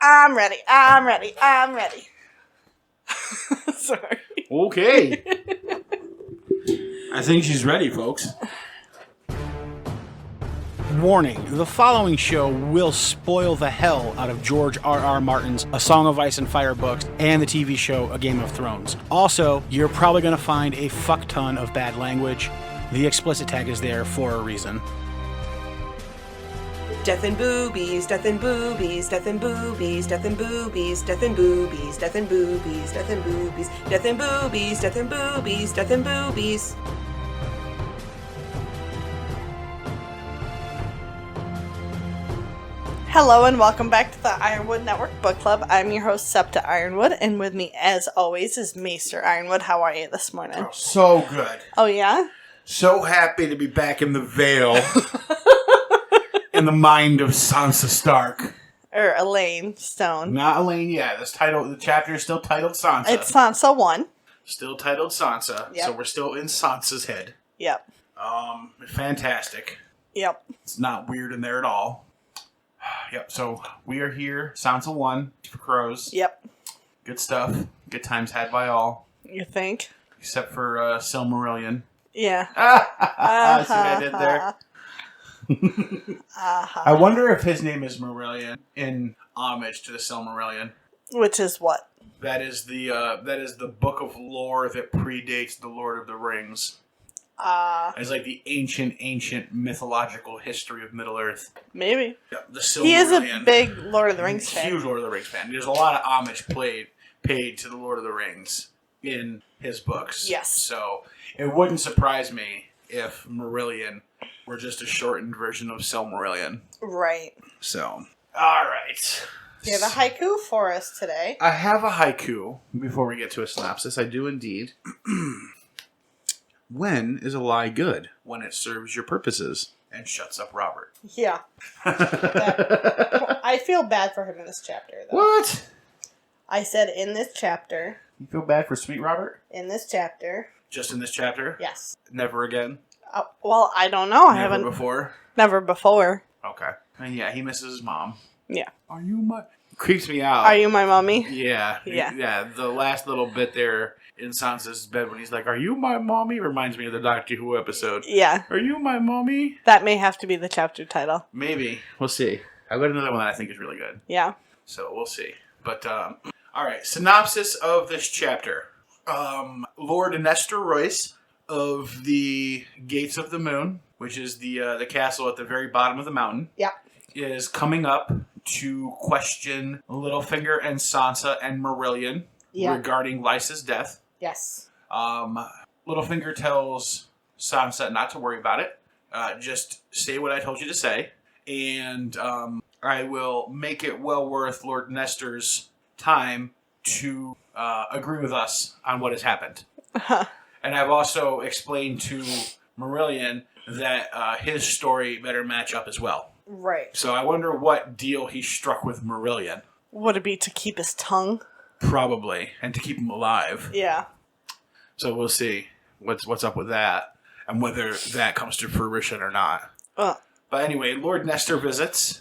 I'm ready. I'm ready. I'm ready. Sorry. Okay. I think she's ready, folks. Warning, the following show will spoil the hell out of George R.R. Martin's A Song of Ice and Fire books and the TV show A Game of Thrones. Also, you're probably going to find a fuck ton of bad language. The explicit tag is there for a reason. Death and boobies, death and boobies, death and boobies, death and boobies, death and boobies, death and boobies, death and boobies, death and boobies, death and boobies, death and boobies. Hello and welcome back to the Ironwood Network Book Club. I'm your host, Septa Ironwood, and with me, as always, is Maester Ironwood. How are you this morning? Oh, so good. Oh, yeah? So happy to be back in the Vale. In the mind of Sansa Stark. Or Elaine Stone. Not Elaine, yeah. The chapter is still titled Sansa. It's Sansa 1. Still titled Sansa. Yep. So we're still in Sansa's head. Yep. Fantastic. Yep. It's not weird in there at all. Yep, so we are here. Sansa 1 for crows. Yep. Good stuff. Good times had by all. You think? Except for Marillion. Yeah. See what I did there? I wonder if his name is Marillion in homage to the Silmarillion. Which is what? That is the book of lore that predates the Lord of the Rings. It's like the ancient mythological history of Middle Earth. Maybe. Yeah, the Silmarillion. He is a big Lord of the Rings fan. Huge Lord of the Rings fan. There's a lot of homage paid to the Lord of the Rings in his books. Yes. So it wouldn't surprise me if Marillion were just a shortened version of Silmarillion. Right. So, alright. You have a haiku for us today. I have a haiku. Before we get to a synopsis, I do indeed. When is a lie good? When it serves your purposes and shuts up Robert. Yeah. I feel bad for him in this chapter, though. What? I said in this chapter. You feel bad for Sweet Robert? In this chapter. Just in this chapter? Yes. Never again? Well, I don't know. I Never haven't. Before? Never before. Okay. And yeah, he misses his mom. Yeah. Are you my... Creeps me out. Are you my mommy? Yeah. Yeah. Yeah, the last little bit there in Sansa's bed when he's like, "Are you my mommy?" reminds me of the Doctor Who episode. Yeah. Are you my mommy? That may have to be the chapter title. Maybe. We'll see. I've got another one that I think is really good. Yeah. So we'll see. But, alright. Synopsis of this chapter. Lord Nestor Royce of the Gates of the Moon, which is the castle at the very bottom of the mountain. Yeah. Is coming up to question Littlefinger and Sansa and Marillion regarding Lysa's death. Yes. Littlefinger tells Sansa not to worry about it. Just say what I told you to say. And I will make it well worth Lord Nestor's time to agree with us on what has happened. And I've also explained to Marillion that his story better match up as well. Right. So I wonder what deal he struck with Marillion. Would it be to keep his tongue? Probably. And to keep him alive. Yeah. So we'll see what's up with that. And whether that comes to fruition or not. But anyway, Lord Nestor visits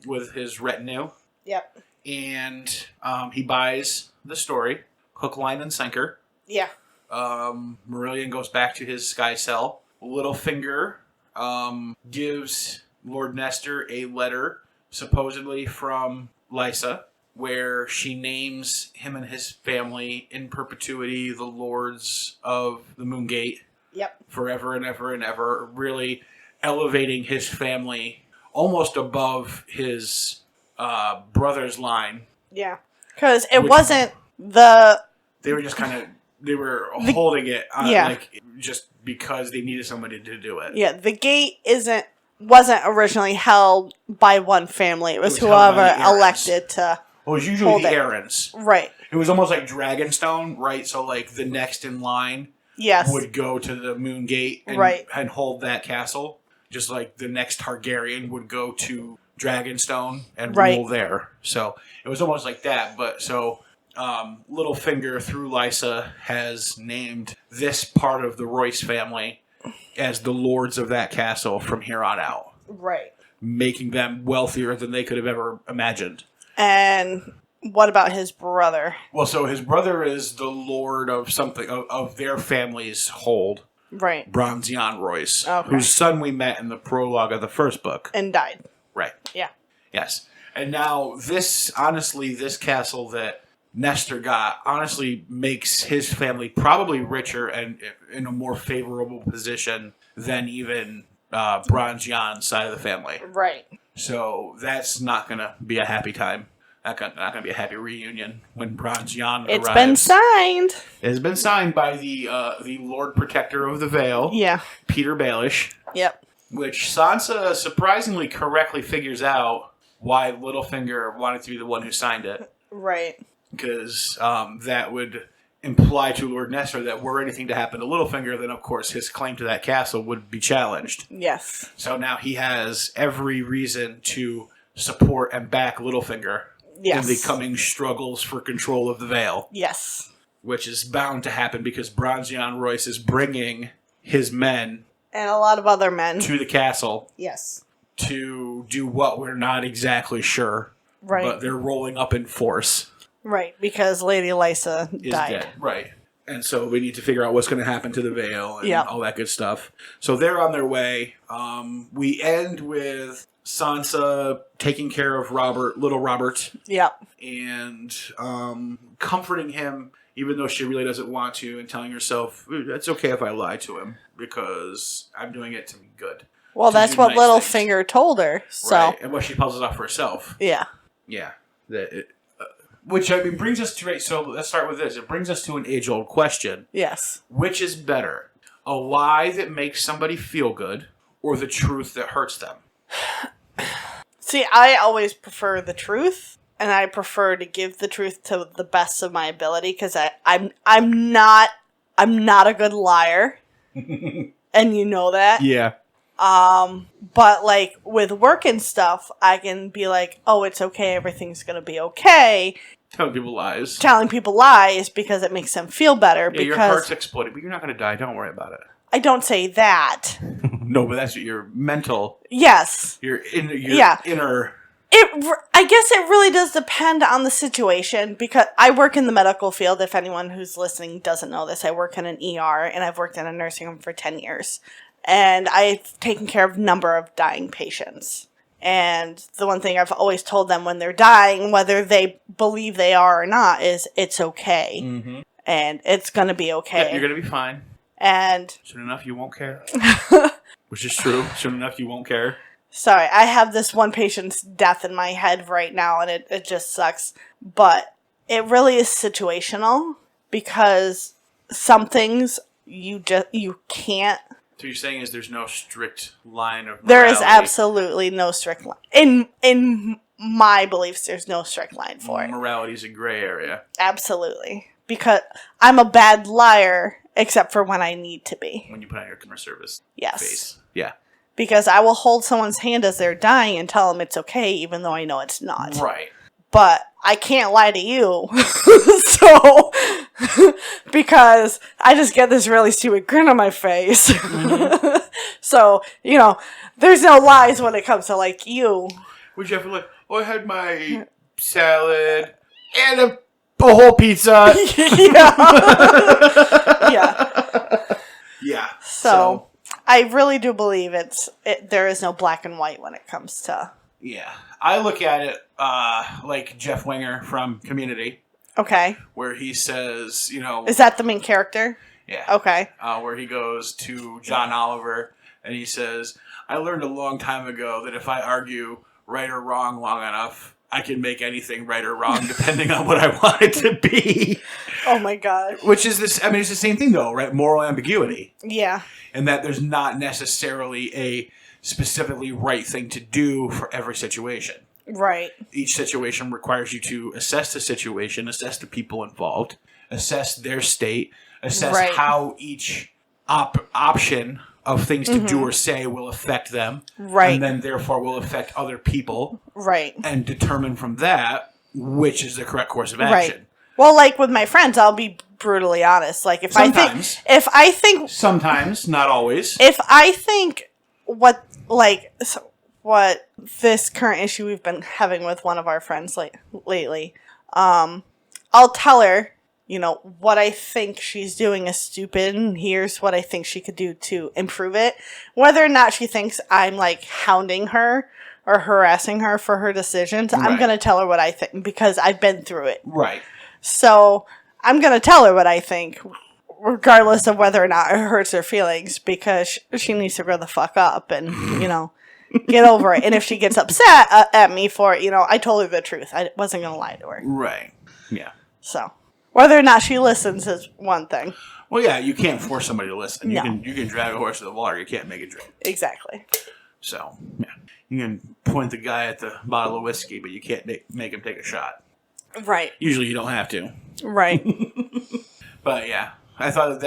with his retinue. Yep. And he buys the story. Hook, line, and sinker. Yeah. Marillion goes back to his sky cell. Littlefinger gives Lord Nestor a letter, supposedly from Lysa, where she names him and his family in perpetuity the Lords of the Moongate. Yep. Forever and ever and ever, really elevating his family almost above his brother's line. Yeah. Because it wasn't the... They were just kind of... They were holding it like just because they needed somebody to do it. Yeah, the gate wasn't originally held by one family. It was whoever elected to. Well, it was usually the Arryns. Right. It was almost like Dragonstone, right? So like the next in line would go to the Moongate and hold that castle. Just like the next Targaryen would go to Dragonstone and rule there. So it was almost like that. But so Littlefinger through Lysa has named this part of the Royce family as the lords of that castle from here on out. Right. Making them wealthier than they could have ever imagined. And what about his brother? Well, so his brother is the lord of something, of their family's hold. Right. Bronzion Royce, whose son we met in the prologue of the first book. And died. Right. Yeah. Yes. And now this castle that Maester got, honestly makes his family probably richer and in a more favorable position than even Bronzion's side of the family. Right. So that's not going to be a happy time. Not going to be a happy reunion when Bronzion arrives. It's been signed. It has been signed by the Lord Protector of the Vale. Yeah. Peter Baelish. Yep. Which Sansa surprisingly correctly figures out why Littlefinger wanted to be the one who signed it. Right. Because that would imply to Lord Maester that were anything to happen to Littlefinger, then of course his claim to that castle would be challenged. Yes. So now he has every reason to support and back Littlefinger in the coming struggles for control of the Vale. Yes. Which is bound to happen because Bronzion Royce is bringing his men and a lot of other men to the castle. Yes. To do what we're not exactly sure. Right. But they're rolling up in force. Right, because Lady Lysa died. Dead. Right. And so we need to figure out what's going to happen to the Vale and all that good stuff. So they're on their way. We end with Sansa taking care of little Robert. Yep. And comforting him, even though she really doesn't want to, and telling herself, it's okay if I lie to him, because I'm doing it to be good. Well, that's what Littlefinger told her. So. Right, and what she puzzles off for herself. Yeah. Yeah. Which, I mean, brings us to... So let's start with this. It brings us to an age-old question. Yes. Which is better? A lie that makes somebody feel good, or the truth that hurts them? See, I always prefer the truth, and I prefer to give the truth to the best of my ability, because I'm not a good liar. And you know that. Yeah. But like with work and stuff, I can be like, oh, it's okay, everything's gonna be okay. Telling people lies. Telling people lies because it makes them feel better. Yeah, because your heart's exploding, but you're not gonna die. Don't worry about it. I don't say that. No, but that's your mental. Yes. Your inner. I guess it really does depend on the situation, because I work in the medical field. If anyone who's listening doesn't know this, I work in an ER, and I've worked in a nursing home for 10 years. And I've taken care of a number of dying patients. And the one thing I've always told them when they're dying, whether they believe they are or not, is it's okay. Mm-hmm. And it's going to be okay. Yeah, you're going to be fine. And soon enough, you won't care. Which is true. Soon enough, you won't care. Sorry, I have this one patient's death in my head right now, and it just sucks. But it really is situational, because some things you can't. So you're saying there's no strict line of morality? There is absolutely no strict line. In my beliefs, there's no strict line for it. Morality is a gray area. Absolutely. Because I'm a bad liar, except for when I need to be. When you put on your customer service face. Yeah. Because I will hold someone's hand as they're dying and tell them it's okay, even though I know it's not. Right. But I can't lie to you. So, because I just get this really stupid grin on my face. Mm-hmm. So, there's no lies when it comes to, like, you. Would you have to, like, I had my salad and a whole pizza. Yeah. Yeah. So, I really do believe there is no black and white when it comes to... Yeah. I look at it like Jeff Winger from Community. Okay. Where he says, Is that the main character? Yeah. Okay. Where he goes to John Oliver and he says, I learned a long time ago that if I argue right or wrong long enough, I can make anything right or wrong depending on what I want it to be. Oh my God. Which is this, it's the same thing though, right? Moral ambiguity. Yeah. And that there's not necessarily a specifically right thing to do for every situation. Right. Each situation requires you to assess the situation, assess the people involved, assess their state, assess how each option of things to do or say will affect them. Right. And then therefore will affect other people. Right. And determine from that which is the correct course of action. Right. Well, like with my friends, I'll be brutally honest. Like if I think sometimes, not always. If I think what this current issue we've been having with one of our friends lately. I'll tell her, what I think she's doing is stupid, and here's what I think she could do to improve it. Whether or not she thinks I'm, hounding her or harassing her for her decisions, right. I'm going to tell her what I think, because I've been through it. Right. So, I'm going to tell her what I think, regardless of whether or not it hurts her feelings, because she needs to grow the fuck up and, get over it. And if she gets upset at me for it, I told her the truth. I wasn't going to lie to her. Right. Yeah. So, whether or not she listens is one thing. Well, yeah, you can't force somebody to listen. No. You can drag a horse to the water. You can't make it drink. Exactly. So, yeah. You can point the guy at the bottle of whiskey, but you can't make him take a shot. Right. Usually you don't have to. Right. But, yeah. I thought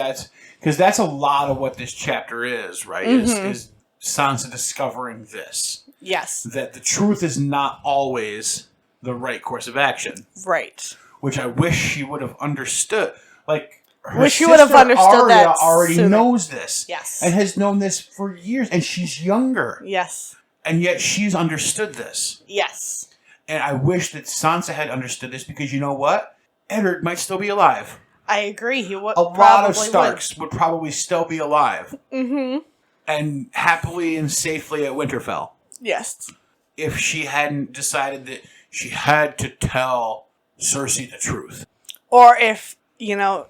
because that's a lot of what this chapter is, right? Mm-hmm. Is Sansa discovering this. Yes. That the truth is not always the right course of action. Right. Which I wish she would have understood. Wish she would have understood Arya that already sooner. knows this. Yes. And has known this for years. And she's younger. Yes. And yet she's understood this. Yes. And I wish that Sansa had understood this, because you know what? Eddard might still be alive. I agree. He would. A lot of Starks would probably still be alive. Mm-hmm. And happily and safely at Winterfell. Yes. If she hadn't decided that she had to tell Cersei the truth. Or if,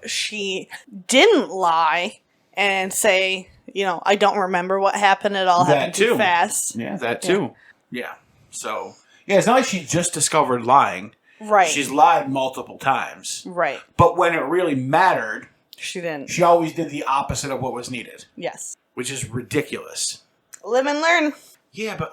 she didn't lie and say, I don't remember what happened. It all happened too fast. Yeah, that too. Yeah. So, yeah, it's not like she just discovered lying. Right. She's lied multiple times. Right. But when it really mattered, she didn't. She always did the opposite of what was needed. Yes. Which is ridiculous. Live and learn. Yeah, but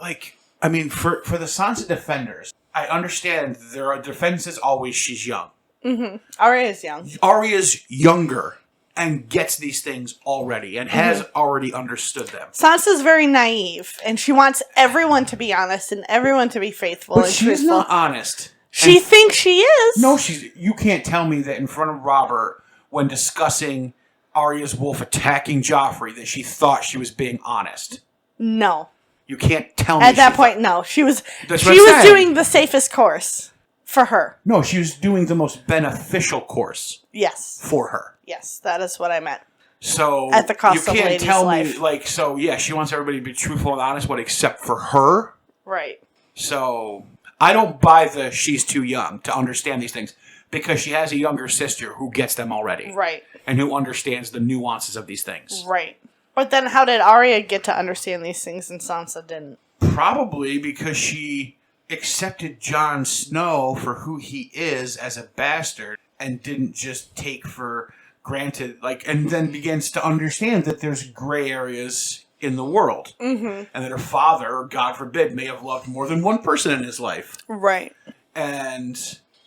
for the Sansa defenders, I understand their defense is always she's young. Mm-hmm. Arya's young. Arya's younger and gets these things already and has already understood them. Sansa's very naive, and she wants everyone to be honest and everyone to be faithful but and she's truthful. Not honest. She thinks she is. No, you can't tell me that in front of Robert, when discussing Arya's wolf attacking Joffrey, that she thought she was being honest. No. You can't tell me. At that point, no. She was doing the safest course for her. No, she was doing the most beneficial course. Yes. For her. Yes, that is what I meant. So at the cost of a lady's life. You can't tell me, she wants everybody to be truthful and honest, except for her? Right. So, I don't buy she's too young to understand these things, because she has a younger sister who gets them already. Right. And who understands the nuances of these things. Right. But then how did Arya get to understand these things and Sansa didn't? Probably because she accepted Jon Snow for who he is as a bastard and didn't just take for granted, and then begins to understand that there's gray areas in the world. Mm-hmm. And that her father, God forbid, may have loved more than one person in his life. Right. And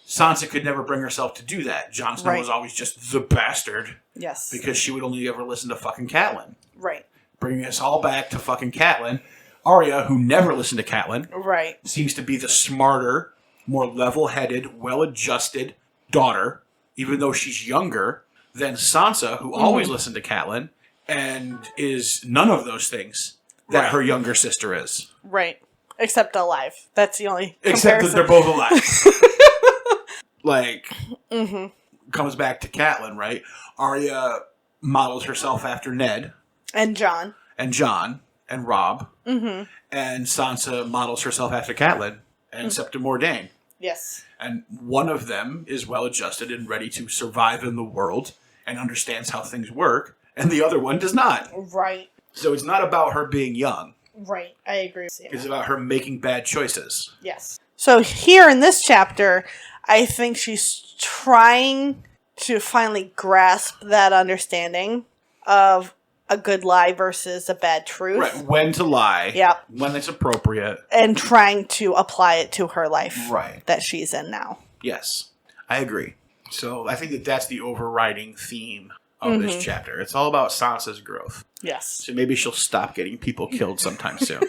Sansa could never bring herself to do that. Jon Snow was always just the bastard. Yes. Because she would only ever listen to fucking Catelyn. Right. Bringing us all back to fucking Catelyn. Arya, who never listened to Catelyn. Right. Seems to be the smarter, more level-headed, well-adjusted daughter, even though she's younger than Sansa, who always listened to Catelyn, and is none of those things that her younger sister is. Right. Except alive. That's the only Except that they're both alive. Comes back to Catelyn, right? Arya models herself after Ned. And Jon. And Robb. Mm-hmm. And Sansa models herself after Catelyn and Septa Mordain. Yes. And one of them is well-adjusted and ready to survive in the world and understands how things work, and the other one does not. Right. So it's not about her being young. Right. I agree with you. It's about her making bad choices. Yes. So here in this chapter, I think she's trying to finally grasp that understanding of a good lie versus a bad truth. Right. When to lie. Yep. When it's appropriate. And trying to apply it to her life. Right. That she's in now. Yes. I agree. So I think that's the overriding theme of this chapter. It's all about Sansa's growth. Yes. So maybe she'll stop getting people killed sometime soon.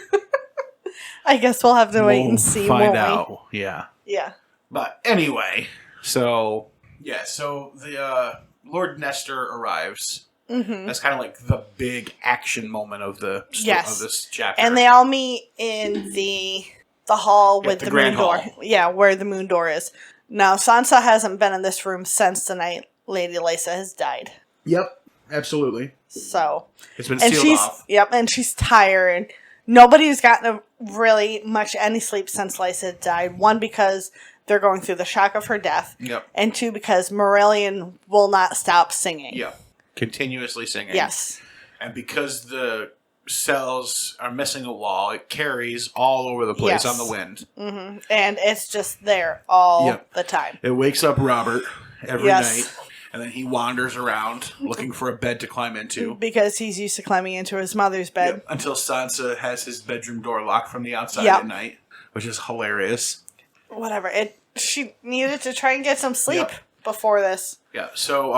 I guess we'll have to wait and see. Find out. Yeah. Yeah. But anyway, so the Lord Nestor arrives Mm-hmm. That's kind of like the big action moment of of this chapter. And they all meet in the hall with the moon door. Yeah, where the moon door is. Now, Sansa hasn't been in this room since the night Lady Lysa has died. Yep, absolutely. So it's been sealed off. Yep, and she's tired. Nobody's gotten really much any sleep since Lysa died. One, because they're going through the shock of her death. Yep. And two, because Marillion will not stop singing. Yep. Continuously singing. Yes. And because the cells are missing a wall, it carries all over the place on the wind. Mm-hmm. And it's just there all the time. It wakes up Robert every night. And then he wanders around looking for a bed to climb into. Because he's used to climbing into his mother's bed. Yep. Until Sansa has his bedroom door locked from the outside at night, which is hilarious. Whatever. She needed to try and get some sleep before this. Yeah. So,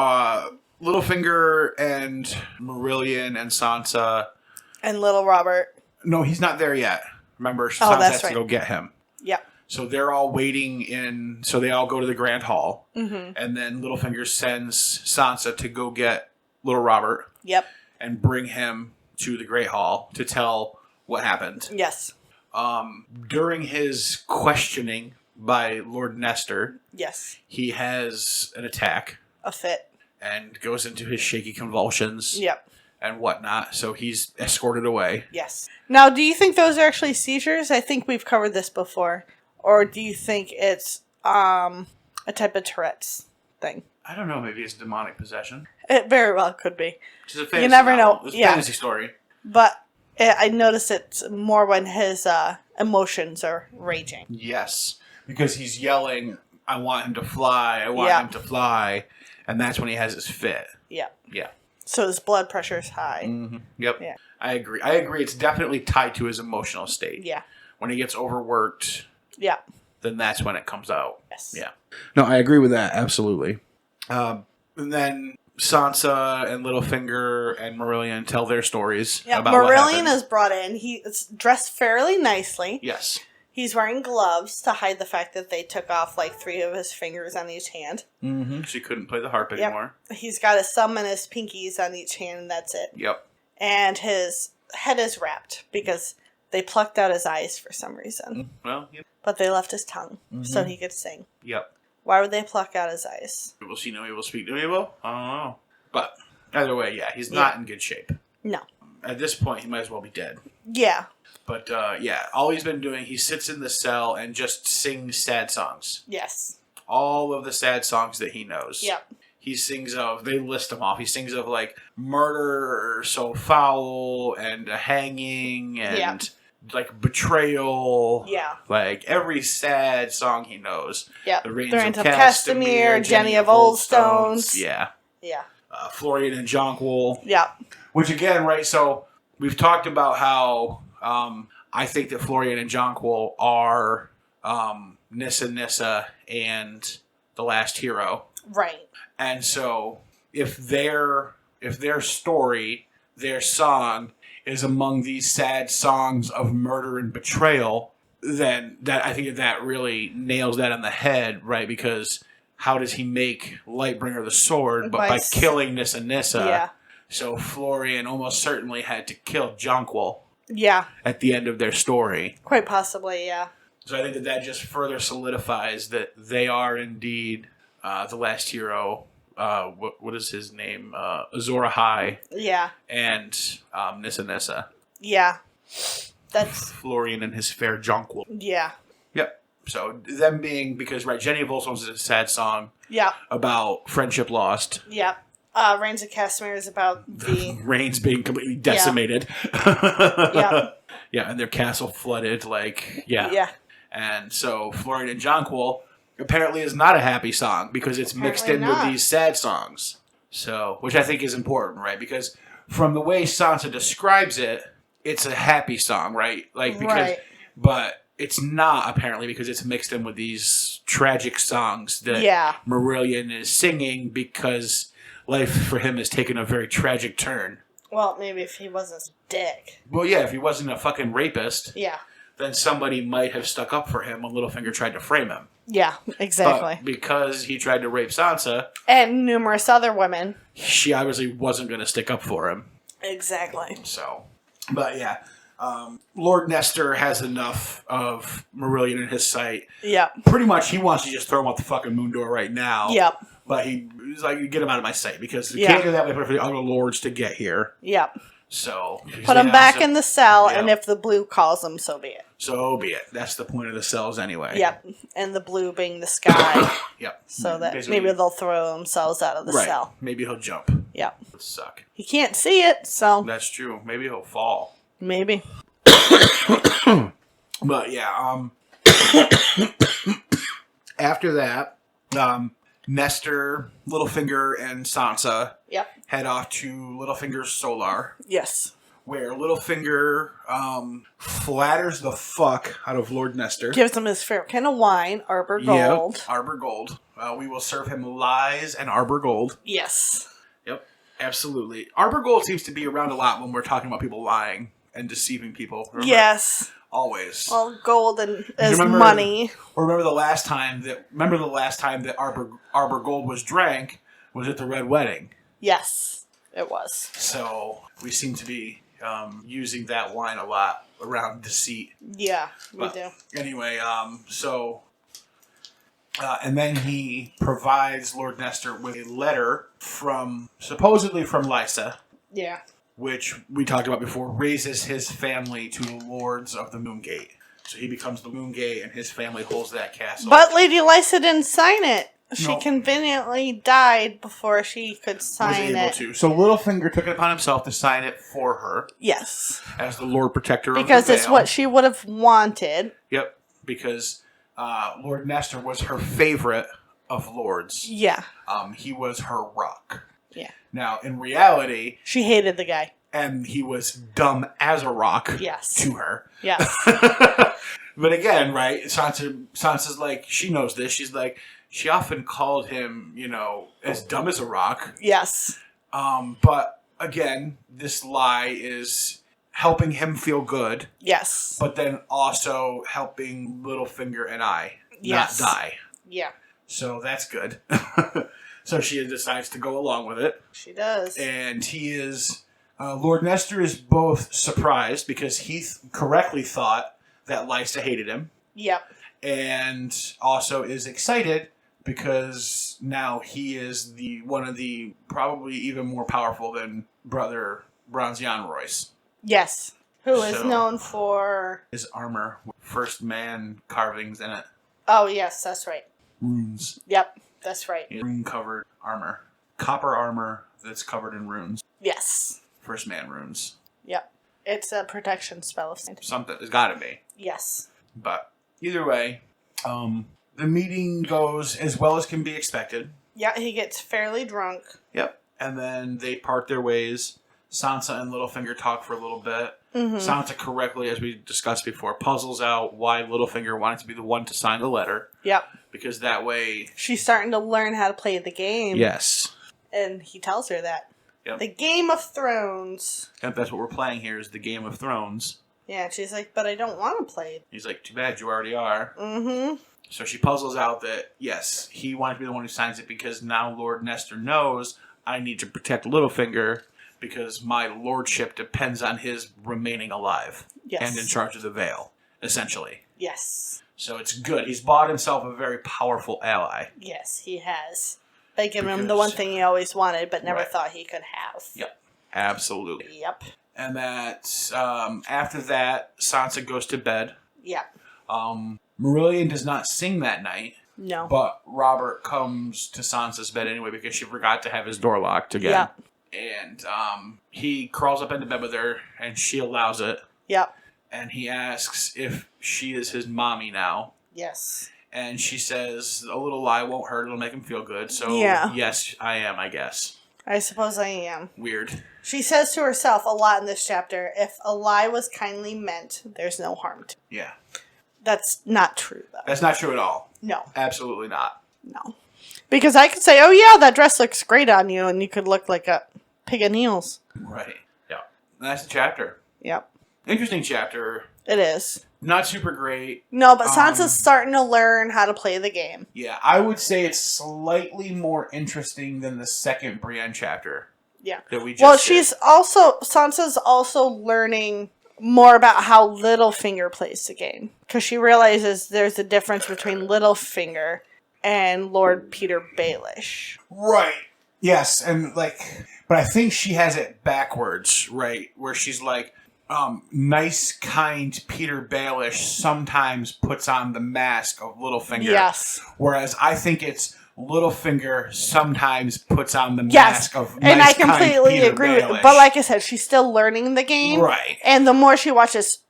Littlefinger and Marillion and Sansa. And little Robert. No, he's not there yet. Remember, Sansa has to go get him. Yep. So they're all waiting so they all go to the Grand Hall. Mm-hmm. And then Littlefinger sends Sansa to go get little Robert. Yep. And bring him to the Great Hall to tell what happened. Yes. During his questioning by Lord Maester. Yes. He has an attack. A fit. And goes into his shaky convulsions. Yep. And whatnot. So he's escorted away. Yes. Now, do you think those are actually seizures? I think we've covered this before. Or do you think it's a type of Tourette's thing? I don't know. Maybe it's demonic possession. It very well could be. It's a fantasy you never novel. know. It's a fantasy story. But I notice it's more when his emotions are raging. Yes. Because he's yelling, I want him to fly. I want him to fly. And that's when he has his fit. Yeah. Yeah. So his blood pressure is high. Mm-hmm. Yep. Yeah. I agree. It's definitely tied to his emotional state. Yeah. When he gets overworked. Yeah. Then that's when it comes out. Yes. Yeah. No, I agree with that. Absolutely. And then Sansa and Littlefinger and Marillion tell their stories about what happened. Marillion is brought in. He's dressed fairly nicely. Yes. He's wearing gloves to hide the fact that they took off like 3 of his fingers on each hand. Mm-hmm. She couldn't play the harp anymore. He's got his thumb and his pinkies on each hand, and that's it. Yep. And his head is wrapped because they plucked out his eyes for some reason. Well, yep. But they left his tongue so he could sing. Yep. Why would they pluck out his eyes? Will she know he will speak to evil? I don't know. But either way, he's not in good shape. No. At this point, he might as well be dead. Yeah. But, all he's been doing, he sits in the cell and just sings sad songs. Yes. All of the sad songs that he knows. Yep. He sings of, they list them off, he sings of, like, murder so foul, and a hanging, and, like, betrayal. Yeah. Like, every sad song he knows. Yeah. The Rains of Castamere, Jenny of Oldstones. Yeah. Yeah. Florian and Jonquil. Yeah. Which, again, right, so we've talked about how I think that Florian and Jonquil are Nissa and The Last Hero. Right. And so if their story, their song, is among these sad songs of murder and betrayal, then I think that really nails that on the head, right? Because how does he make Lightbringer the sword? But by killing Nissa. Yeah. So Florian almost certainly had to kill Jonquil. Yeah. At the end of their story. Quite possibly, yeah. So I think that just further solidifies that they are indeed the last hero. What is his name? Azor Ahai. Yeah. And Nissa. Yeah. That's Florian and his fair Jonquil. Yeah. Yep. So them being, because Jenny of Oldstones is a sad song. Yeah. About friendship lost. Yeah. Rains of Castamere is about the Rains being completely decimated. Yeah. Yeah, and their castle flooded, Yeah. And so Florian and Jonquil apparently is not a happy song because it's mixed in with these sad songs. So, which I think is important, right? Because from the way Sansa describes it, it's a happy song, right? But it's not apparently because it's mixed in with these tragic songs that Marillion is singing because life for him has taken a very tragic turn. Well, maybe if he wasn't a dick. Well, yeah, if he wasn't a fucking rapist. Yeah. then somebody might have stuck up for him when Littlefinger tried to frame him. Yeah, exactly. But because he tried to rape Sansa... And numerous other women. She obviously wasn't going to stick up for him. Exactly. So, but yeah. Lord Maester has enough of Marillion in his sight. Yep. Pretty much he wants to just throw him out the fucking moon door right now. Yep. But he's like, get him out of my sight because you can't do that for the other lords to get here. Yep. So put him back in the cell, and if the blue calls him, so be it. So be it. That's the point of the cells anyway. Yep. And the blue being the sky. Yep. So that basically, maybe they'll throw themselves out of the cell. Maybe he'll jump. Yep. It would suck. He can't see it, so. That's true. Maybe he'll fall. Maybe. But yeah, after that, Maester, Littlefinger, and Sansa head off to Littlefinger's Solar. Yes. Where Littlefinger flatters the fuck out of Lord Maester. Gives him his favorite kind of wine, Arbor Gold. Yep, Arbor Gold. We will serve him lies and Arbor Gold. Yes. Yep, absolutely. Arbor Gold seems to be around a lot when we're talking about people lying and deceiving people. Remember? Yes. Always. Well, gold is money. Remember the last time that Arbor Gold was drank was at the Red Wedding. Yes, it was. So we seem to be using that wine a lot around deceit. Yeah, we do. Anyway, and then he provides Lord Maester with a letter supposedly from Lysa. Yeah. Which we talked about before, raises his family to the Lords of the Moongate. So he becomes the Moongate, and his family holds that castle. But Lady Lysa didn't sign it. She conveniently died before she could sign it. So Littlefinger took it upon himself to sign it for her. Yes. As the Lord Protector of the Because Vale. it's what she would have wanted. Yep. Because Lord Maester was her favorite of lords. Yeah. He was her rock. Yeah. Now, in reality... She hated the guy. And he was dumb as a rock to her. Yes. But again, right, Sansa's like, she knows this. She's like, she often called him, as dumb as a rock. Yes. But again, this lie is helping him feel good. Yes. But then also helping Littlefinger and I not die. Yeah. So that's good. So she decides to go along with it. She does. And he is... Lord Maester is both surprised because he correctly thought that Lysa hated him. Yep. And also is excited because now he is one of the probably even more powerful than brother Bronzion Royce. Yes. Who is known for... his armor. First man carvings in it. Oh, yes, that's right. Runes. Yep. That's right. Rune-covered armor. Copper armor that's covered in runes. Yes. First man runes. Yep. It's a protection spell. Something. It's gotta be. Yes. But either way, the meeting goes as well as can be expected. Yeah, he gets fairly drunk. Yep. And then they part their ways. Sansa and Littlefinger talk for a little bit. Mm-hmm. Sansa correctly, as we discussed before, puzzles out why Littlefinger wanted to be the one to sign the letter. Yep. Because that way... she's starting to learn how to play the game. Yes. And he tells her that. Yep. The Game of Thrones. Yep, that's what we're playing here is the Game of Thrones. Yeah, and she's like, but I don't want to play it. He's like, too bad, you already are. Mm-hmm. So she puzzles out that, yes, he wanted to be the one who signs it because now Lord Maester knows I need to protect Littlefinger because my lordship depends on his remaining alive. Yes. And in charge of the Vale, essentially. Yes. So it's good. He's bought himself a very powerful ally. Yes, he has. They give him the one thing he always wanted but never thought he could have. Yep. Absolutely. Yep. And that, after that, Sansa goes to bed. Yep. Marillion does not sing that night. No. But Robert comes to Sansa's bed anyway because she forgot to have his door locked again. Yep. And he crawls up into bed with her, and she allows it. Yep. And he asks if she is his mommy now. Yes. And she says, a little lie won't hurt, it'll make him feel good. So, yes, I am, I guess. I suppose I am. Weird. She says to herself a lot in this chapter, if a lie was kindly meant, there's no harm to it. Yeah. That's not true, though. That's not true at all. No. Absolutely not. No. Because I could say, oh yeah, that dress looks great on you, and you could look like a pig in heels. Right. Yeah. And that's the chapter. Yep. Interesting chapter. It is. Not super great. No, but Sansa's starting to learn how to play the game. Yeah, I would say it's slightly more interesting than the second Brienne chapter. Yeah. That we just Sansa's also learning more about how Littlefinger plays the game. Because she realizes there's a difference between Littlefinger and Lord Peter Baelish. Right. Yes, and but I think she has it backwards, right? Where she's like, nice, kind Peter Baelish sometimes puts on the mask of Littlefinger. Yes. Whereas I think it's Littlefinger sometimes puts on the mask of nice, and I completely kind Peter agree Baelish. with it. But like I said, she's still learning the game. Right. And the more she watches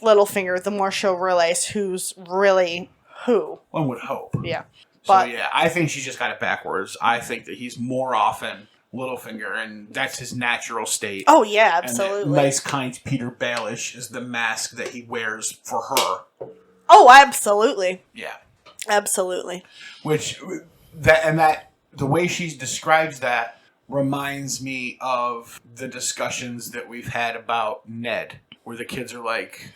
Littlefinger, the more she'll realize who's really who. One would hope. Yeah. But, so, I think she's just got it backwards. I think that he's more often Littlefinger, and that's his natural state. Oh, yeah, absolutely. And nice, kind Peter Baelish is the mask that he wears for her. Oh, absolutely. Yeah. Absolutely. The way she describes that reminds me of the discussions that we've had about Ned, where the kids are like,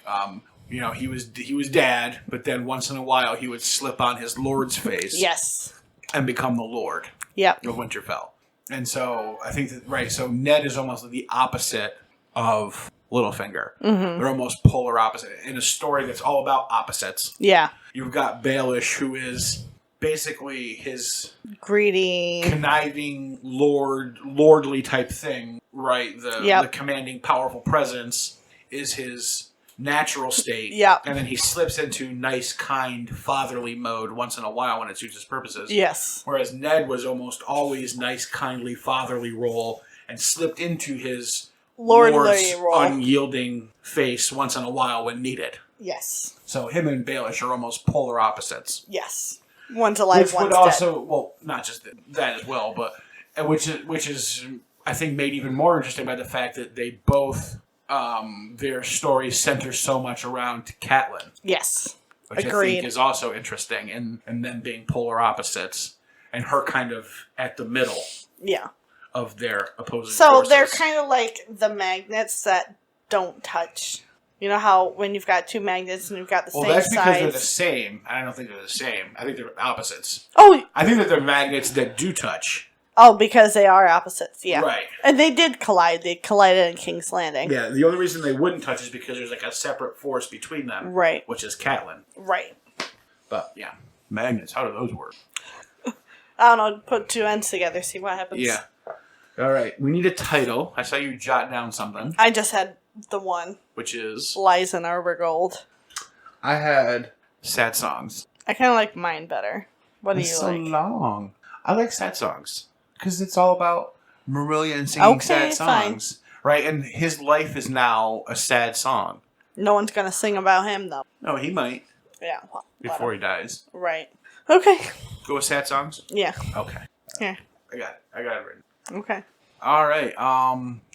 he was dad, but then once in a while he would slip on his lord's face. Yes. And become the lord. Yep. Of Winterfell. And so I think that, right, so Ned is almost the opposite of Littlefinger. Mm-hmm. They're almost polar opposite. In a story that's all about opposites. Yeah. You've got Baelish, who is basically his greedy, conniving, lordly type thing, right? The commanding, powerful presence is his natural state. Yeah. And then he slips into nice, kind, fatherly mode once in a while when it suits his purposes. Yes. Whereas Ned was almost always nice, kindly, fatherly role and slipped into his lord's role, unyielding face once in a while when needed. Yes. So him and Baelish are almost polar opposites. Yes. One's alive, one's dead. Well, not just that as well, but which is I think made even more interesting by the fact that they both their stories center so much around Catelyn. Yes. Which Agreed. I think is also interesting, and them being polar opposites, and her kind of at the middle. Yeah. Of their opposing forces. They're kind of like the magnets that don't touch. You know how when you've got two magnets and you've got the same size? Well, that's because they're the same. I don't think they're the same. I think they're opposites. Oh! I think that they're magnets that do touch. Oh, because they are opposites, yeah. Right. And they did collide. They collided in King's Landing. Yeah, the only reason they wouldn't touch is because there's a separate force between them. Right. Which is Catelyn. Right. But, yeah. Magnets, how do those work? I don't know, put two ends together, see what happens. Yeah. All right, we need a title. I saw you jot down something. I just had the one. Which is? Lysa Tully. I had sad songs. I kind of like mine better. What do you like? It's so long. I like sad songs. Because it's all about Marillion singing sad songs. Fine. Right? And his life is now a sad song. No one's going to sing about him, though. No, he might. Yeah. Before he dies. Right. Okay. Go with sad songs? Yeah. Okay. Yeah. I got it written. Okay. All right.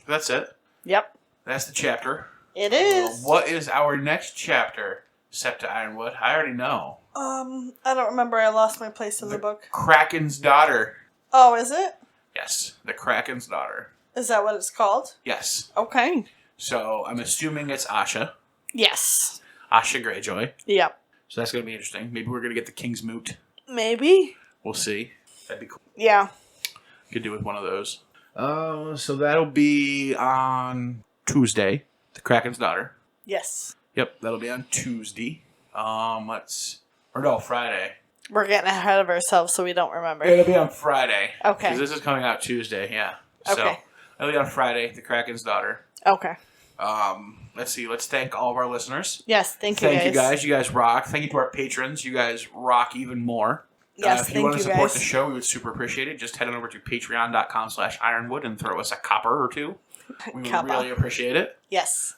That's it. Yep. That's the chapter. It is. What is our next chapter, Septa Ironwood? I already know. I don't remember. I lost my place in the book. Kraken's Daughter. Oh, is it? Yes, the Kraken's Daughter. Is that what it's called? Yes. Okay. So I'm assuming it's Asha. Yes. Asha Greyjoy. Yep. So that's going to be interesting. Maybe we're going to get the King's Moot. Maybe. We'll see. That'd be cool. Yeah. Could do with one of those. So that'll be on Tuesday. The Kraken's Daughter. Yes. Yep, that'll be on Tuesday. Friday. We're getting ahead of ourselves, so we don't remember. It'll be on Friday. Okay. Because this is coming out Tuesday, yeah. Okay. So it'll be on Friday, The Kraken's Daughter. Okay. Let's see. Let's thank all of our listeners. Yes, thank you guys. Thank you guys. You guys rock. Thank you to our patrons. You guys rock even more. Yes, if you want to support the show, we would super appreciate it. Just head on over to patreon.com/ironwood and throw us a copper or two. We would really appreciate it. Yes.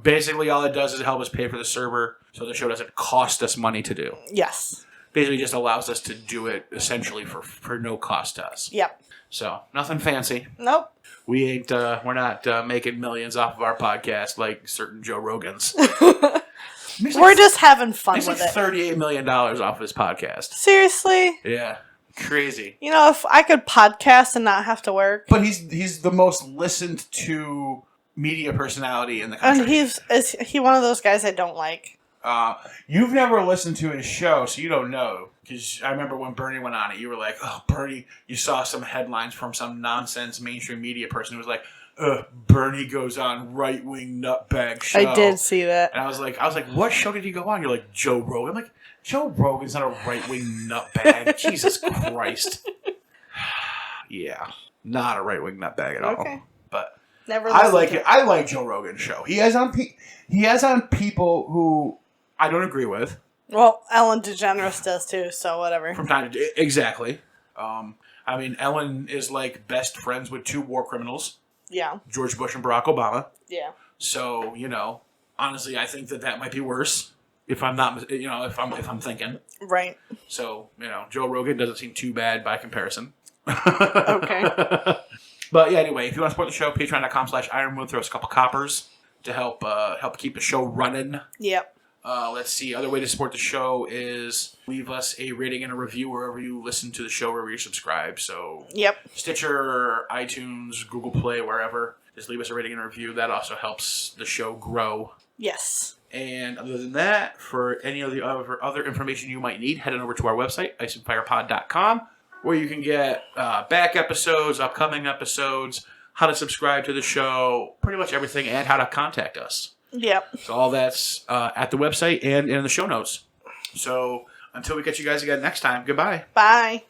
Basically, all it does is help us pay for the server, so the show doesn't cost us money to do. Yes. Basically, just allows us to do it essentially for no cost to us. Yep. So nothing fancy. Nope. We ain't. We're not making millions off of our podcast like certain Joe Rogans. We're just having fun with it. $38 million off his podcast. Seriously? Yeah. Crazy. You know, if I could podcast and not have to work. But he's the most listened to media personality in the country. And is he one of those guys I don't like? You've never listened to his show, so you don't know. Because I remember when Bernie went on it, you were like, oh, Bernie, you saw some headlines from some nonsense mainstream media person who was like, Bernie goes on right-wing nutbag show. I did see that. And I was like, what show did he go on? You're like, Joe Rogan. I'm like, Joe Rogan's not a right-wing nutbag. Jesus Christ. Yeah. Not a right-wing nutbag at all. Okay. But I like it. I like Joe Rogan's show. He has on people who I don't agree with. Well, Ellen DeGeneres does too, so whatever. From time to day. Exactly. I mean, Ellen is like best friends with 2 war criminals. Yeah. George Bush and Barack Obama. Yeah. So, honestly, I think that might be worse if I'm not, if I'm thinking. Right. So, Joe Rogan doesn't seem too bad by comparison. Okay. But yeah, anyway, if you want to support the show, patreon.com/Ironwood, throw us a couple coppers to help keep the show running. Yep. Let's see. Other way to support the show is leave us a rating and a review wherever you listen to the show, wherever you subscribe. So, yep. Stitcher, iTunes, Google Play, wherever. Just leave us a rating and a review. That also helps the show grow. Yes. And other than that, for any of the other information you might need, head on over to our website, IceAndFirePod.com, where you can get back episodes, upcoming episodes, how to subscribe to the show, pretty much everything, and how to contact us. Yep. So all that's at the website and in the show notes. So until we catch you guys again next time, goodbye. Bye.